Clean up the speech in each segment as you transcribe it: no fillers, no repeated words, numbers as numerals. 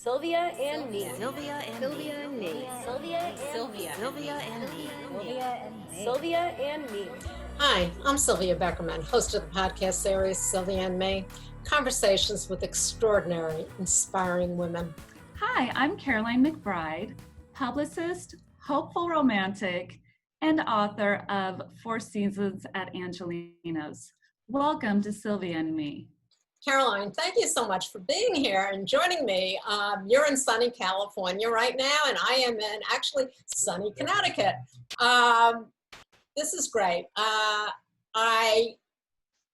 Sylvia and me. Sylvia and Sylvia me. and me. Sylvia and Sylvia. Sylvia and me. Sylvia and me. Hi, I'm Sylvia Beckerman, host of the podcast series Sylvia and Me, conversations with extraordinary, inspiring women. Hi, I'm Caroline McBride, publicist, hopeful romantic, and author of 4 Seasons at Angelino's. Welcome to Sylvia and Me. Caroline, thank you so much for being here and joining me. You're in sunny California right now, and I am in actually sunny Connecticut. This is great. I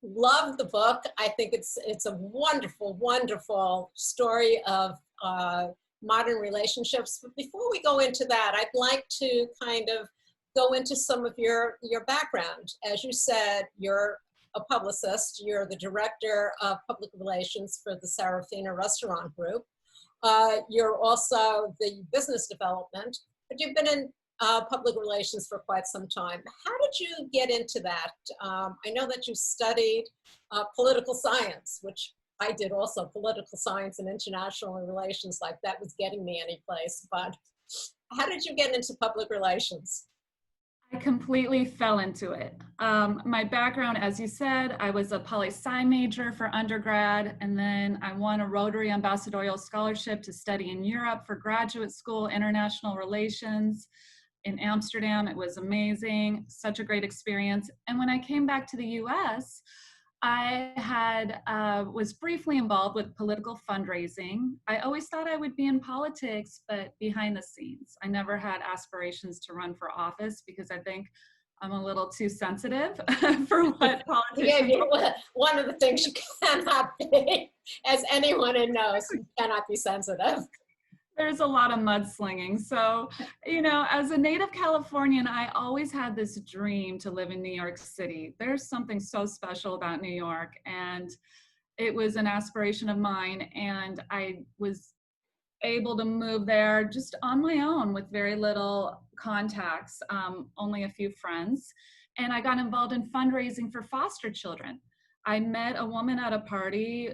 love the book. I think it's a wonderful, wonderful story of modern relationships. But before we go into that, I'd like to kind of go into some of your background. As you said, you're a publicist. You're the director of public relations for the Serafina Restaurant Group. You're also the business development, but you've been in public relations for quite some time. How did you get into that? I know that you studied political science, which I did also, political science and international relations, like that was getting me any place. But how did you get into public relations? I completely fell into it. My background, as you said, I was a poli-sci major for undergrad, and then I won a Rotary Ambassadorial Scholarship to study in Europe for graduate school, international relations in Amsterdam. It was amazing, such a great experience. And when I came back to the US, I was briefly involved with political fundraising. I always thought I would be in politics, but behind the scenes. I never had aspirations to run for office because I think I'm a little too sensitive for what politicians. Yeah, one of the things you cannot be, as anyone knows, you cannot be sensitive. There's a lot of mudslinging. So, as a native Californian, I always had this dream to live in New York City. There's something so special about New York, and it was an aspiration of mine. And I was able to move there just on my own with very little contacts, only a few friends. And I got involved in fundraising for foster children. I met a woman at a party,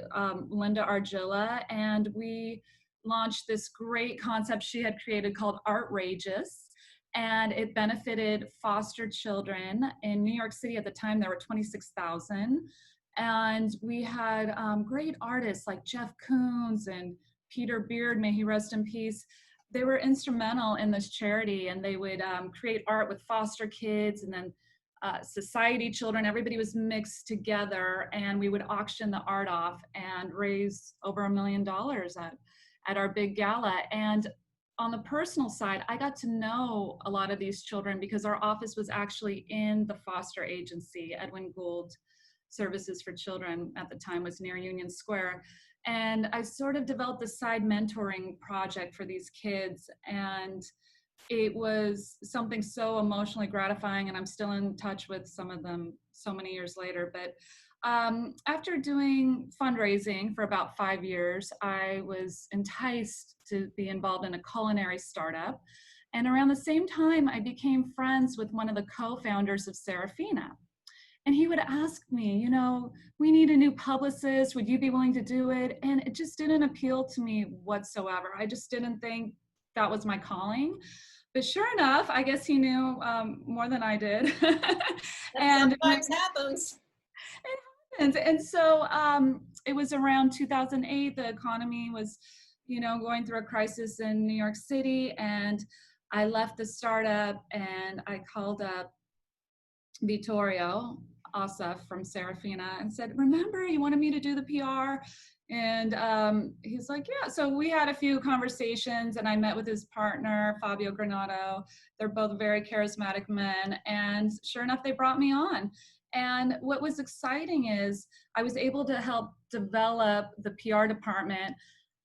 Linda Argilla, and we launched this great concept she had created called Artrageous, and it benefited foster children in New York City. At the time, there were 26,000, and we had great artists like Jeff Koons and Peter Beard, may he rest in peace. They were instrumental in this charity, and they would create art with foster kids and then society children. Everybody was mixed together, and we would auction the art off and raise over $1 million at our big gala. And on the personal side, I got to know a lot of these children because our office was actually in the foster agency. Edwin Gould Services for Children at the time was near Union Square. And I sort of developed a side mentoring project for these kids. And it was something so emotionally gratifying, and I'm still in touch with some of them so many years later. But after doing fundraising for about 5 years, I was enticed to be involved in a culinary startup. And around the same time, I became friends with one of the co-founders of Serafina. And he would ask me, we need a new publicist. Would you be willing to do it? And it just didn't appeal to me whatsoever. I just didn't think that was my calling. But sure enough, I guess he knew more than I did. And sometimes happens. And so it was around 2008. The economy was, going through a crisis in New York City. And I left the startup and I called up Vittorio Asaf from Serafina and said, remember, you wanted me to do the PR? And he's like, yeah. So we had a few conversations, and I met with his partner, Fabio Granato. They're both very charismatic men. And sure enough, they brought me on. And what was exciting is I was able to help develop the PR department.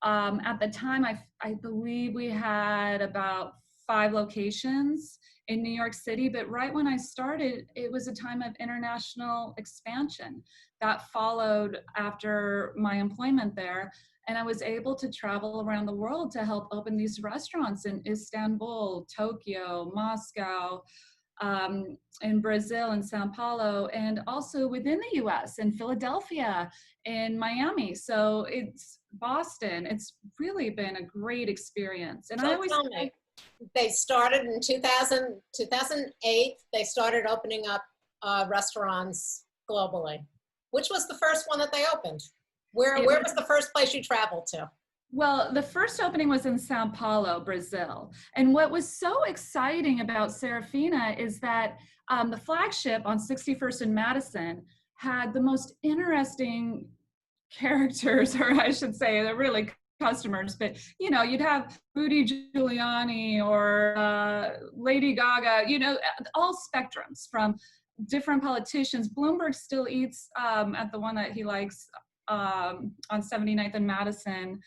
At the time, I believe we had about 5 locations in New York City, but right when I started, it was a time of international expansion that followed after my employment there. And I was able to travel around the world to help open these restaurants in Istanbul, Tokyo, Moscow, in Brazil, in Sao Paulo, and also within the US, in Philadelphia, in Miami. So it's Boston. It's really been a great experience. And I So always tell me, they started in 2008, they started opening up restaurants globally. Which was the first one that they opened? Where was the first place you traveled to? Well, the first opening was in Sao Paulo, Brazil. And what was so exciting about Serafina is that the flagship on 61st and Madison had the most interesting characters, or I should say, they're really customers, but you'd have Rudy Giuliani or Lady Gaga, all spectrums from different politicians. Bloomberg still eats at the one that he likes on 79th and Madison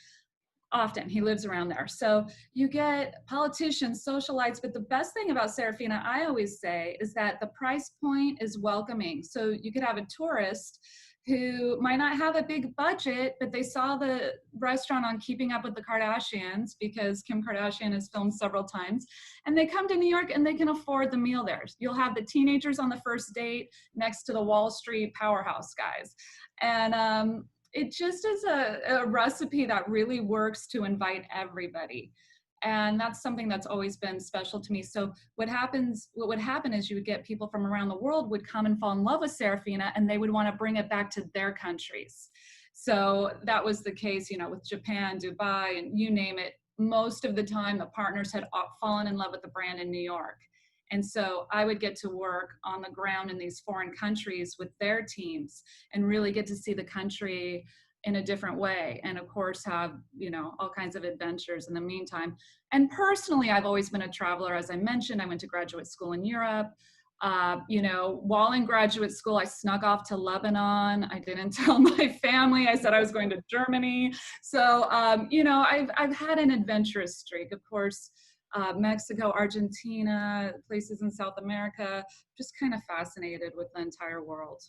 often. He lives around there. So you get politicians, socialites, but the best thing about Serafina, I always say, is that the price point is welcoming. So you could have a tourist who might not have a big budget, but they saw the restaurant on Keeping Up with the Kardashians because Kim Kardashian has filmed several times, and they come to New York and they can afford the meal there. You'll have the teenagers on the first date next to the Wall Street powerhouse guys. And it just is a recipe that really works to invite everybody. And that's something that's always been special to me. So what would happen is you would get people from around the world would come and fall in love with Serafina, and they would want to bring it back to their countries. So that was the case, with Japan, Dubai, and you name it. Most of the time, the partners had fallen in love with the brand in New York. And so I would get to work on the ground in these foreign countries with their teams and really get to see the country in a different way. And of course have, all kinds of adventures in the meantime. And personally, I've always been a traveler. As I mentioned, I went to graduate school in Europe. While in graduate school, I snuck off to Lebanon. I didn't tell my family. I said I was going to Germany. So, I've had an adventurous streak. Of course, Mexico, Argentina, places in South America, just kind of fascinated with the entire world.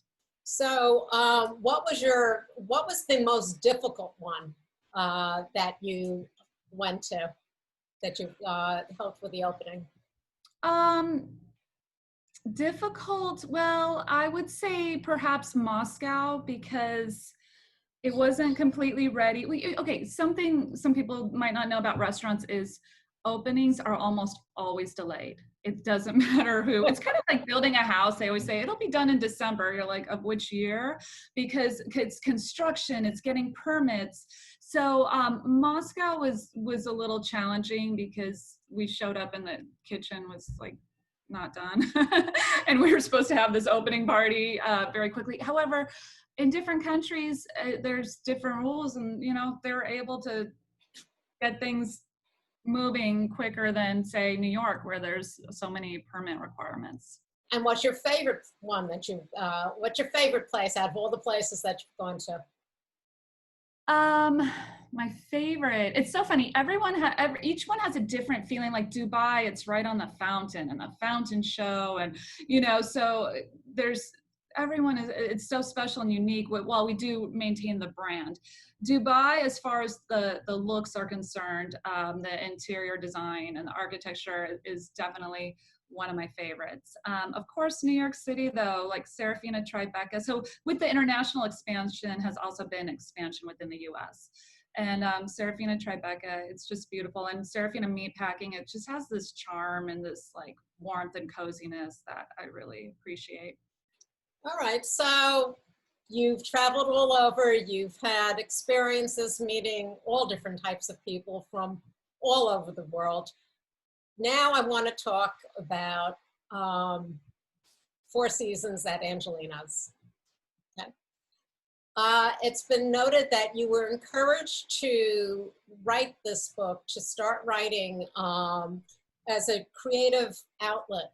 So what was the most difficult one that you went to, that you helped with the opening? Difficult, well, I would say perhaps Moscow, because it wasn't completely ready. Something some people might not know about restaurants is openings are almost always delayed. It doesn't matter who. It's kind of like building a house. They always say it'll be done in December. You're like, of which year? Because it's construction, it's getting permits. So Moscow was a little challenging because we showed up and the kitchen was like not done. And we were supposed to have this opening party very quickly. However, in different countries, there's different rules, and they're able to get things moving quicker than, say, New York, where there's so many permit requirements. And what's your favorite one what's your favorite place out of all the places that you've gone to? My favorite, it's so funny. Each one has a different feeling. Like Dubai, it's right on the fountain and the fountain show. And, so it's so special and unique while we do maintain the brand. Dubai, as far as the looks are concerned, the interior design and the architecture is definitely one of my favorites. Of course, New York City, though, like Serafina Tribeca. So with the international expansion has also been expansion within the US. And Serafina Tribeca, it's just beautiful. And Serafina Meatpacking, it just has this charm and this like warmth and coziness that I really appreciate. All right, so you've traveled all over, you've had experiences meeting all different types of people from all over the world. Now I want to talk about Four Seasons at Angelino's. Okay. It's been noted that you were encouraged to write this book, to start writing as a creative outlet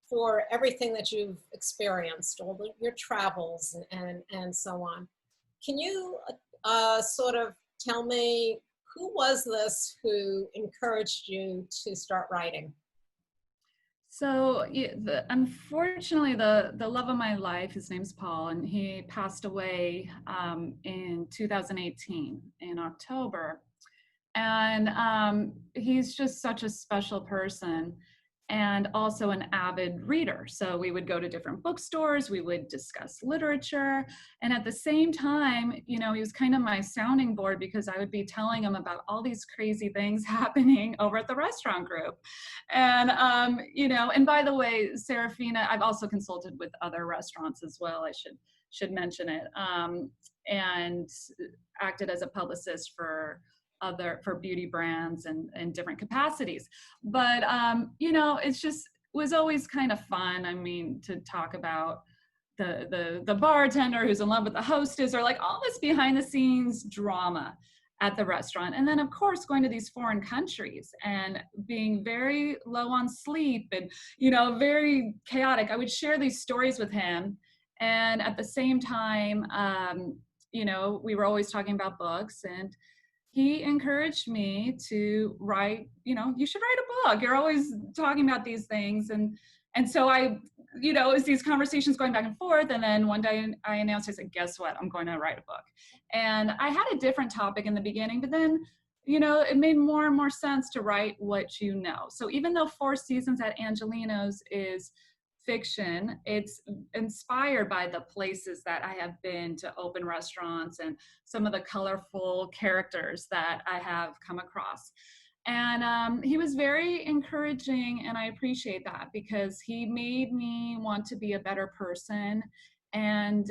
for everything that you've experienced, your travels and so on. Can you sort of tell me, who was this who encouraged you to start writing? So unfortunately, the love of my life, his name's Paul, and he passed away in 2018 in October. And he's just such a special person. and also an avid reader. So we would go to different bookstores, we would discuss literature, and at the same time, you know, he was kind of my sounding board because I would be telling him about all these crazy things happening over at the restaurant group. And, you know, and by the way, Serafina, I've also consulted with other restaurants as well, I should mention it, and acted as a publicist for beauty brands and different capacities. But you know, it's just was always kind of fun. I mean, to talk about the bartender who's in love with the hostess, or like all this behind the scenes drama at the restaurant. And then of course going to these foreign countries and being very low on sleep and, you know, very chaotic. I would share these stories with him. And at the same time, you know, we were always talking about books, and he encouraged me to write, you know, you should write a book. You're always talking about these things. And so I, you know, it was these conversations going back and forth. And then one day I announced, I said, guess what? I'm going to write a book. And I had a different topic in the beginning, but then, you know, it made more and more sense to write what you know. So even though 4 Seasons at Angelino's is fiction, it's inspired by the places that I have been to open restaurants and some of the colorful characters that I have come across. And he was very encouraging, and I appreciate that because he made me want to be a better person. And,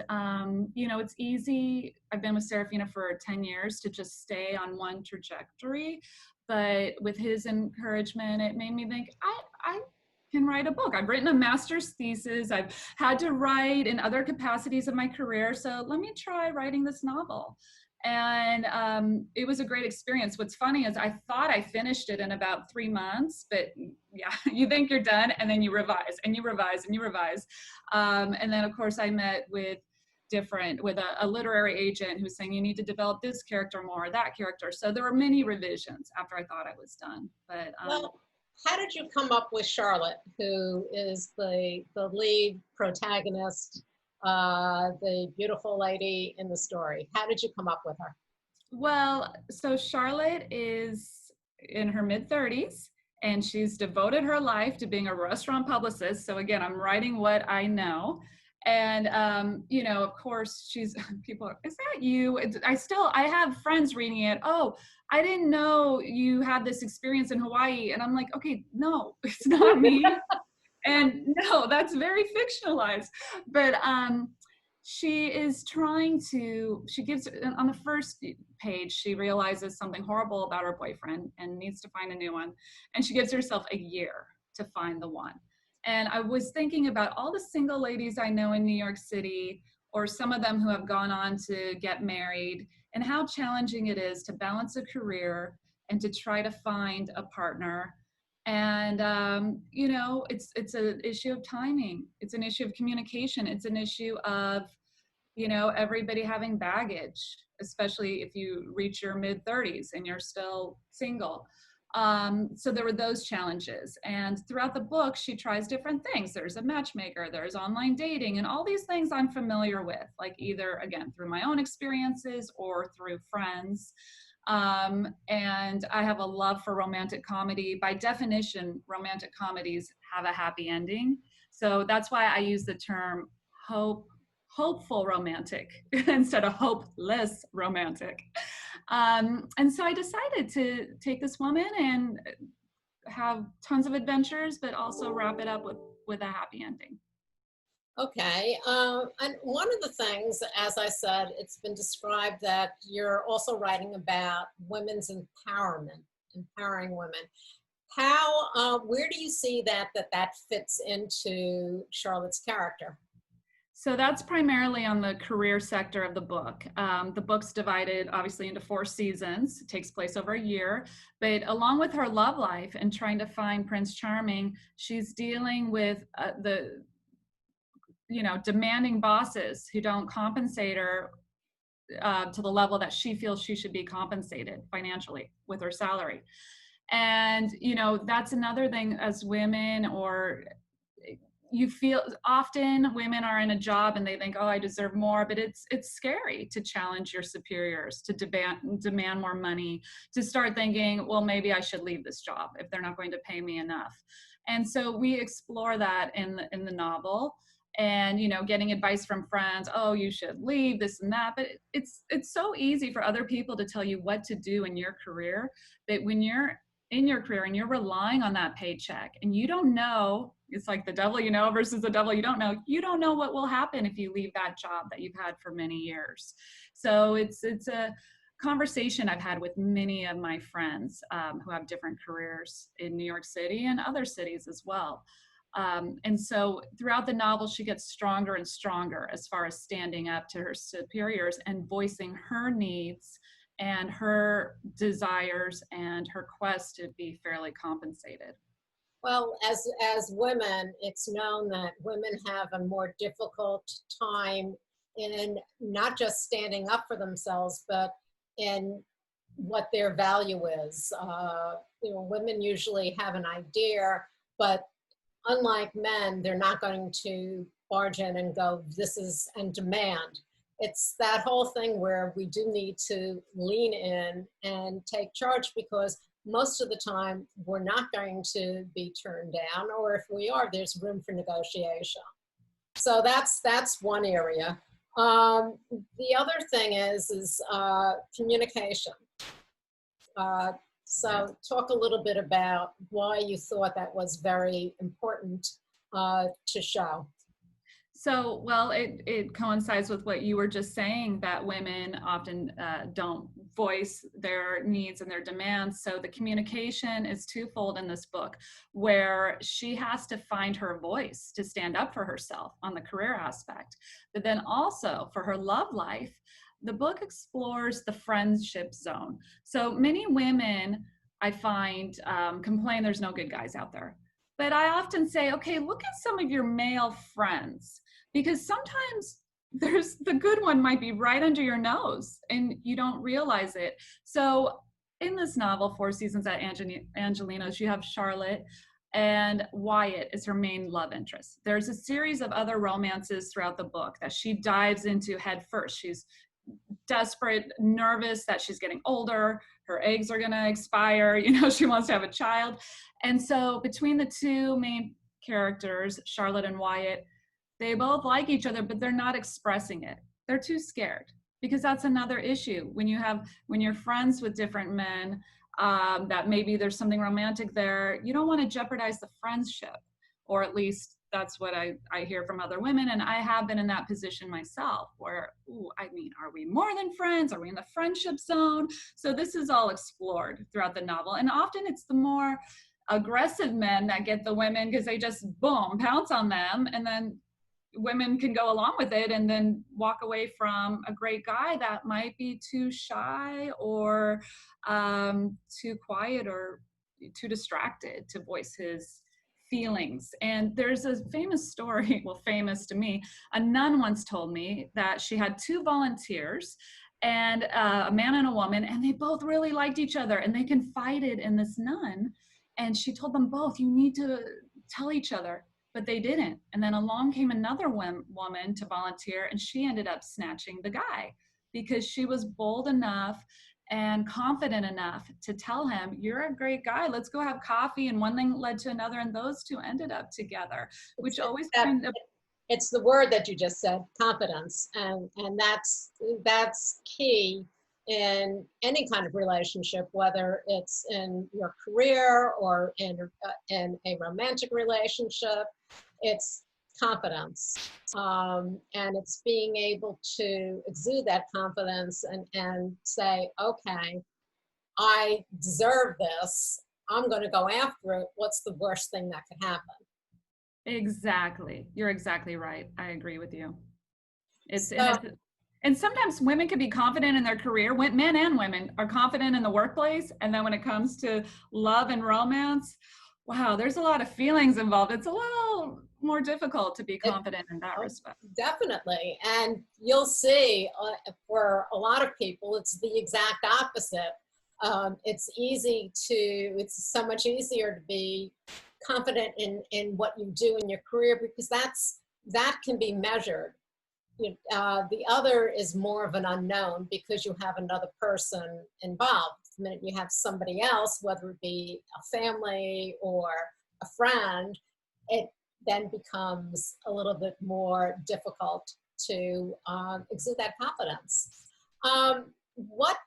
you know, it's easy. I've been with Serafina for 10 years to just stay on one trajectory. But with his encouragement, it made me think, I can write a book. I've written a master's thesis. I've had to write in other capacities of my career. So let me try writing this novel. And it was a great experience. What's funny is I thought I finished it in about 3 months, but yeah, you think you're done and then you revise and you revise and you revise. And then of course I met with a literary agent who's saying you need to develop this character more, that character. So there were many revisions after I thought I was done. But Well, how did you come up with Charlotte, who is the lead protagonist, the beautiful lady in the story? How did you come up with her? well, so Charlotte is in her mid-30s, and she's devoted her life to being a restaurant publicist. So again, I'm writing what I know. And you know, of course, people are, is that you? I have friends reading it. Oh, I didn't know you had this experience in Hawaii. And I'm like, okay, no, it's not me. And no, that's very fictionalized. But she is she gives, on the first page, she realizes something horrible about her boyfriend and needs to find a new one. And she gives herself a year to find the one. And I was thinking about all the single ladies I know in New York City, or some of them who have gone on to get married, and how challenging it is to balance a career and to try to find a partner. And you know, it's an issue of timing. It's an issue of communication. It's an issue of, you know, everybody having baggage, especially if you reach your mid-30s and you're still single. So there were those challenges. And throughout the book, she tries different things. There's a matchmaker, there's online dating, and all these things I'm familiar with, like either, again, through my own experiences or through friends. And I have a love for romantic comedy. By definition, romantic comedies have a happy ending. So that's why I use the term hopeful romantic instead of hopeless romantic. And so I decided to take this woman and have tons of adventures, but also wrap it up with a happy ending. Okay, and one of the things, as I said, it's been described that you're also writing about women's empowerment, empowering women. Where do you see that fits into Charlotte's character? So that's primarily on the career sector of the book. The book's divided obviously into 4 seasons. It takes place over a year, but along with her love life and trying to find Prince Charming, she's dealing with the, you know, demanding bosses who don't compensate her to the level that she feels she should be compensated financially with her salary. And, you know, that's another thing as women, or you feel often women are in a job and they think, oh, I deserve more, but it's scary to challenge your superiors, to demand more money, to start thinking, well, maybe I should leave this job if they're not going to pay me enough. And so we explore that in the novel, and getting advice from friends. Oh, you should leave this and that. But it's so easy for other people to tell you what to do in your career, that when you're in your career and you're relying on that paycheck and you don't know, it's like the devil you know versus the devil you don't know. You don't know what will happen if you leave that job that you've had for many years. So it's a conversation I've had with many of my friends who have different careers in New York City and other cities as well. And so throughout the novel, she gets stronger and stronger as far as standing up to her superiors and voicing her needs and her desires and her quest to be fairly compensated. Well, as women, it's known that women have a more difficult time in not just standing up for themselves, but in what their value is. Women usually have an idea, but unlike men, they're not going to barge in and go, this is, and demand. It's that whole thing where we do need to lean in and take charge, because most of the time we're not going to be turned down, or if we are, there's room for negotiation. So that's one area. The other thing is communication. So talk a little bit about why you thought that was very important to show. So, well, it coincides with what you were just saying, that women often don't voice their needs and their demands. So the communication is twofold in this book, where she has to find her voice to stand up for herself on the career aspect. But then also for her love life, the book explores the friendship zone. So many women, I find, complain there's no good guys out there. But I often say, okay, look at some of your male friends, because sometimes there's the good one might be right under your nose and you don't realize it. So in this novel, Four Seasons at Angelino's, you have Charlotte, and Wyatt is her main love interest. There's a series of other romances throughout the book that she dives into head first. She's desperate, nervous that she's getting older, her eggs are going to expire, she wants to have a child. And so between the two main characters, Charlotte and Wyatt, they both like each other, but they're not expressing it. They're too scared, because that's another issue. When you're friends with different men, that maybe there's something romantic there, you don't want to jeopardize the friendship, or at least that's what I hear from other women. And I have been in that position myself where, are we more than friends? Are we in the friendship zone? So this is all explored throughout the novel. And often it's the more aggressive men that get the women, because they just, boom, pounce on them. And then women can go along with it and then walk away from a great guy that might be too shy or too quiet or too distracted to voice his feelings. And there's a famous story, well, famous to me. A nun once told me that she had two volunteers, and a man and a woman, and they both really liked each other, and they confided in this nun. And she told them both, you need to tell each other, but they didn't. And then along came another woman to volunteer, and she ended up snatching the guy, because she was bold enough and confident enough to tell him, you're a great guy, let's go have coffee. And one thing led to another, and those two ended up together, which always kind of... It's the word that you just said, confidence. And that's key in any kind of relationship, whether it's in your career or in a romantic relationship. It's confidence. And it's being able to exude that confidence and say, okay, I deserve this. I'm going to go after it. What's the worst thing that could happen? Exactly. You're exactly right. I agree with you. And sometimes women can be confident in their career. Men and women are confident in the workplace. And then when it comes to love and romance, wow, there's a lot of feelings involved. It's a little more difficult to be confident in that respect. Definitely. And you'll see for a lot of people, it's the exact opposite. It's so much easier to be confident in what you do in your career, because that can be measured. The other is more of an unknown, because you have another person involved. The minute you have somebody else, whether it be a family or a friend, it then becomes a little bit more difficult to exude that confidence. What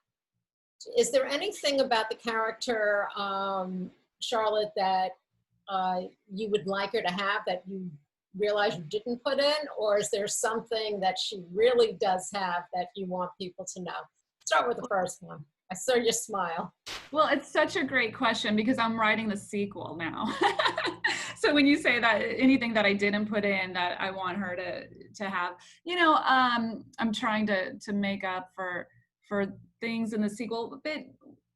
is there anything about the character, Charlotte, that you would like her to have that you realize you didn't put in, or is there something that she really does have that you want people to know? Start with the first one. I saw your smile. Well, it's such a great question because I'm writing the sequel now. So when you say that, anything that I didn't put in that I want her to have, I'm trying to make up for things in the sequel. But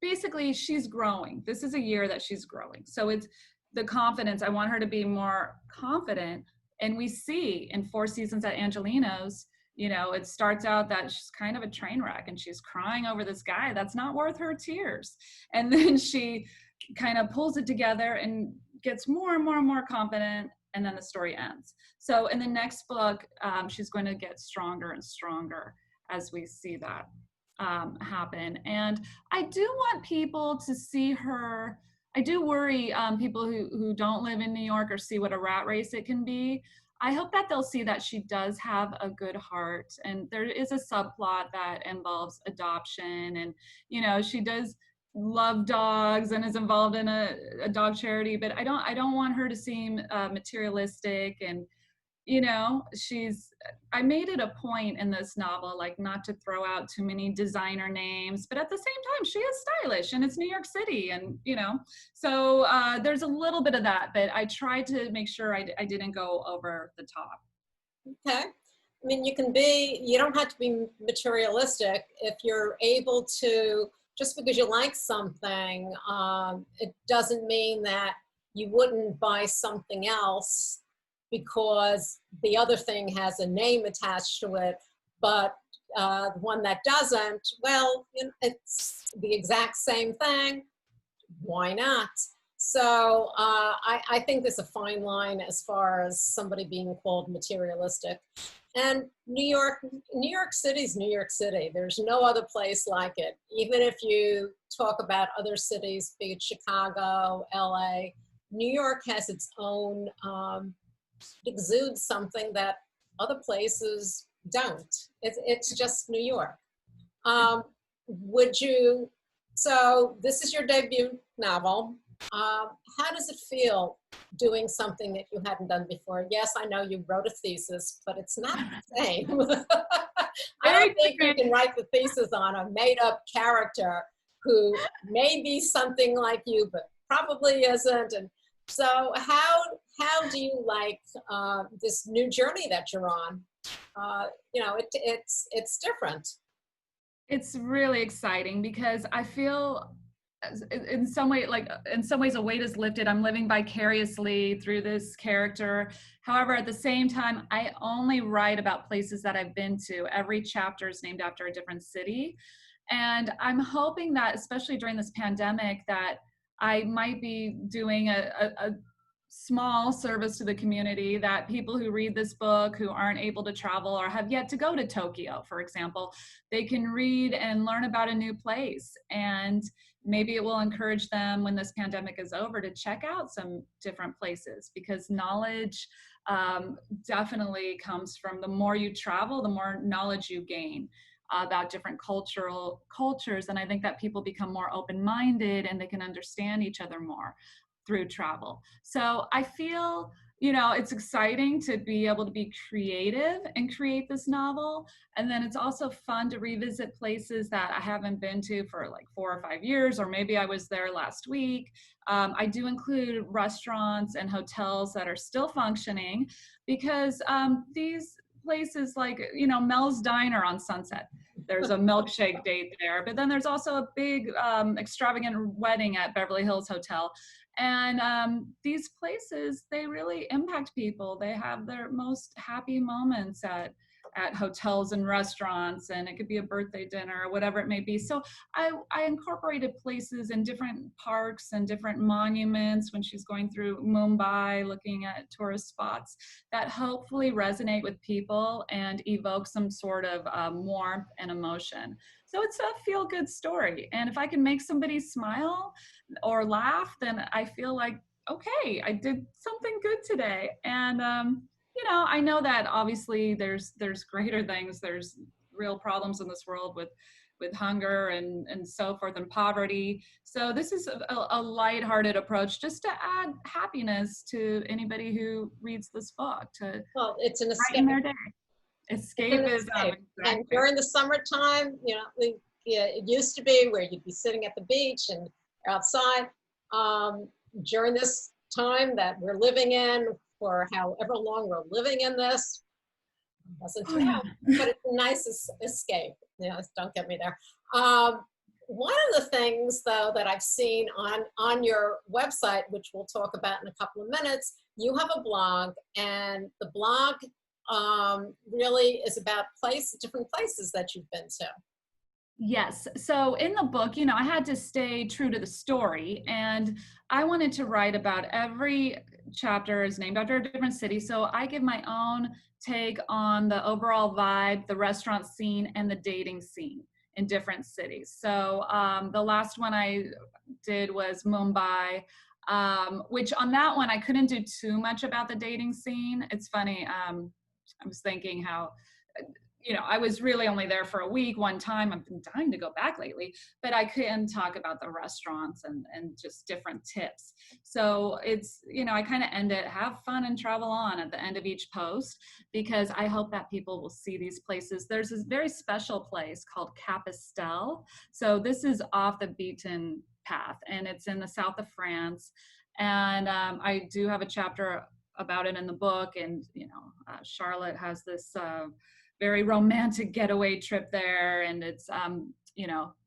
basically, she's growing. This is a year that she's growing. So it's the confidence. I want her to be more confident. And we see in 4 seasons at Angelino's, it starts out that she's kind of a train wreck and she's crying over this guy that's not worth her tears. And then she kind of pulls it together and gets more and more and more confident, and then the story ends. So in the next book, she's going to get stronger and stronger as we see that happen. And I do want people to see her. I do worry people who don't live in New York or see what a rat race it can be. I hope that they'll see that she does have a good heart, and there is a subplot that involves adoption, and she does love dogs and is involved in a dog charity, but I don't want her to seem materialistic. And I made it a point in this novel, like, not to throw out too many designer names, but at the same time, she is stylish and it's New York City. And, so there's a little bit of that, but I tried to make sure I didn't go over the top. Okay. I mean, you don't have to be materialistic if you're able to, just because you like something, it doesn't mean that you wouldn't buy something else because the other thing has a name attached to it, but the one that doesn't, well, it's the exact same thing. Why not? So I think there's a fine line as far as somebody being called materialistic. And New York City's New York City. There's no other place like it. Even if you talk about other cities, be it Chicago, LA, New York has its own, exudes something that other places don't. It's just New York. So this is your debut novel. How does it feel doing something that you hadn't done before? Yes, I know you wrote a thesis, but it's not the same. I don't think you can write the thesis on a made-up character who may be something like you, but probably isn't. And so how do you like this new journey that you're on? It's different. It's really exciting because I feel in some ways a weight is lifted. I'm living vicariously through this character. However, at the same time, I only write about places that I've been to. Every chapter is named after a different city. And I'm hoping that, especially during this pandemic, that I might be doing a small service to the community, that people who read this book who aren't able to travel or have yet to go to Tokyo, for example, they can read and learn about a new place. And maybe it will encourage them when this pandemic is over to check out some different places, because knowledge definitely comes from the more you travel, the more knowledge you gain about different cultures. And I think that people become more open-minded and they can understand each other more through travel. So I feel, it's exciting to be able to be creative and create this novel. And then it's also fun to revisit places that I haven't been to for like 4 or 5 years, or maybe I was there last week. I do include restaurants and hotels that are still functioning, because these places like, Mel's Diner on Sunset, there's a milkshake date there, but then there's also a big extravagant wedding at Beverly Hills Hotel. And these places, they really impact people. They have their most happy moments at hotels and restaurants, and it could be a birthday dinner or whatever it may be. So I incorporated places in different parks and different monuments when she's going through Mumbai looking at tourist spots that hopefully resonate with people and evoke some sort of warmth and emotion. So it's a feel-good story. And if I can make somebody smile or laugh, then I feel like okay, I did something good today. And, I know that obviously there's greater things. There's real problems in this world with hunger and so forth and poverty. So this is a lighthearted approach just to add happiness to anybody who reads this book, to Well, it's an escape. brighten their day. It's an Escapism. escape. And Exactly. during the summertime, it used to be where you'd be sitting at the beach and outside. During this time that we're living in, for however long we're living in this, doesn't Oh, know, yeah. but it's a nice escape. Don't get me there. One of the things, though, that I've seen on your website, which we'll talk about in a couple of minutes, you have a blog, and the blog really is about different places that you've been to. Yes. So in the book, I had to stay true to the story, and I wanted to write about every chapter is named after a different city. So I give my own take on the overall vibe, the restaurant scene, and the dating scene in different cities. So the last one I did was Mumbai, which on that one, I couldn't do too much about the dating scene. It's funny. I was thinking how, I was really only there for a week one time. I've been dying to go back lately, but I couldn't talk about the restaurants and just different tips. So it's, I kind of end it, have fun and travel on at the end of each post, because I hope that people will see these places. There's this very special place called Capistel. So this is off the beaten path, and it's in the south of France. And I do have a chapter about it in the book. And, Charlotte has this very romantic getaway trip there, and it's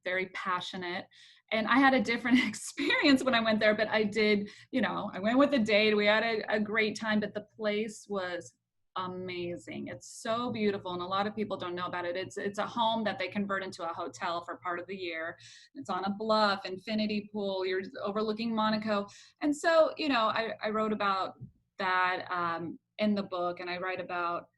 very passionate. And I had a different experience when I went there, but I did, I went with a date, we had a great time, but the place was amazing. It's so beautiful, and a lot of people don't know about it. It's a home that they convert into a hotel for part of the year. It's on a bluff, infinity pool, you're overlooking Monaco. And so, I wrote about that in the book, and I write about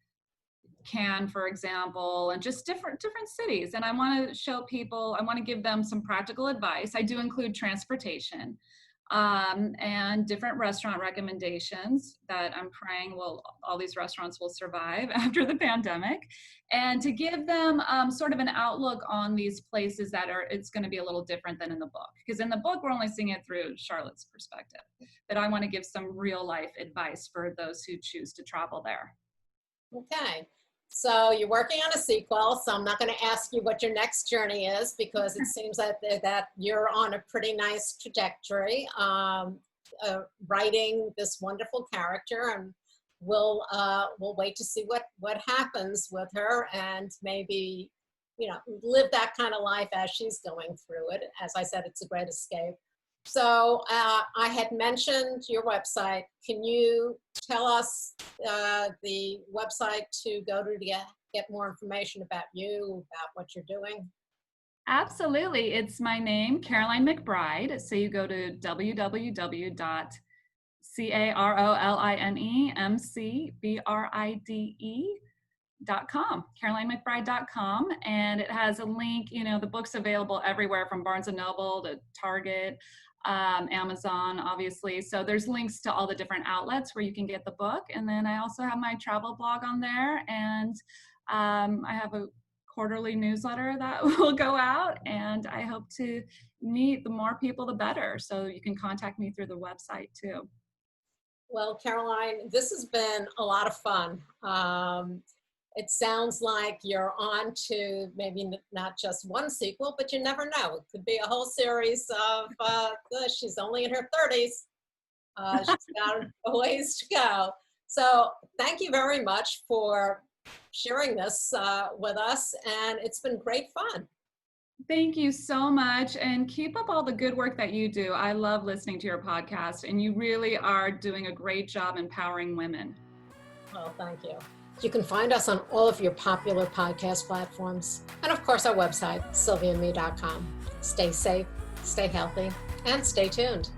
Cannes, for example, and just different cities. And I want to show people, I want to give them some practical advice. I do include transportation and different restaurant recommendations that I'm praying all these restaurants will survive after the pandemic, and to give them sort of an outlook on these places it's going to be a little different than in the book, because in the book we're only seeing it through Charlotte's perspective, but I want to give some real life advice for those who choose to travel there. Okay. So you're working on a sequel, so I'm not going to ask you what your next journey is, because it seems that you're on a pretty nice trajectory, writing this wonderful character, and we'll wait to see what happens with her, and maybe live that kind of life as she's going through it. As I said, it's a great escape. So I had mentioned your website. Can you tell us the website to go to get more information about you, about what you're doing? Absolutely. It's my name, Caroline McBride. So you go to www.CarolineMcBride.com, CarolineMcBride.com, and it has a link. The book's available everywhere from Barnes & Noble to Target, Amazon, obviously. So there's links to all the different outlets where you can get the book. And then I also have my travel blog on there, and I have a quarterly newsletter that will go out, and I hope to meet the more people, the better. So you can contact me through the website too. Well, Caroline, this has been a lot of fun. It sounds like you're on to maybe not just one sequel, but you never know. It could be a whole series of, she's only in her 30s. She's got a ways to go. So thank you very much for sharing this with us, and it's been great fun. Thank you so much, and keep up all the good work that you do. I love listening to your podcast, and you really are doing a great job empowering women. Well, thank you. You can find us on all of your popular podcast platforms, and of course our website, sylviame.com. Stay safe, stay healthy, and stay tuned.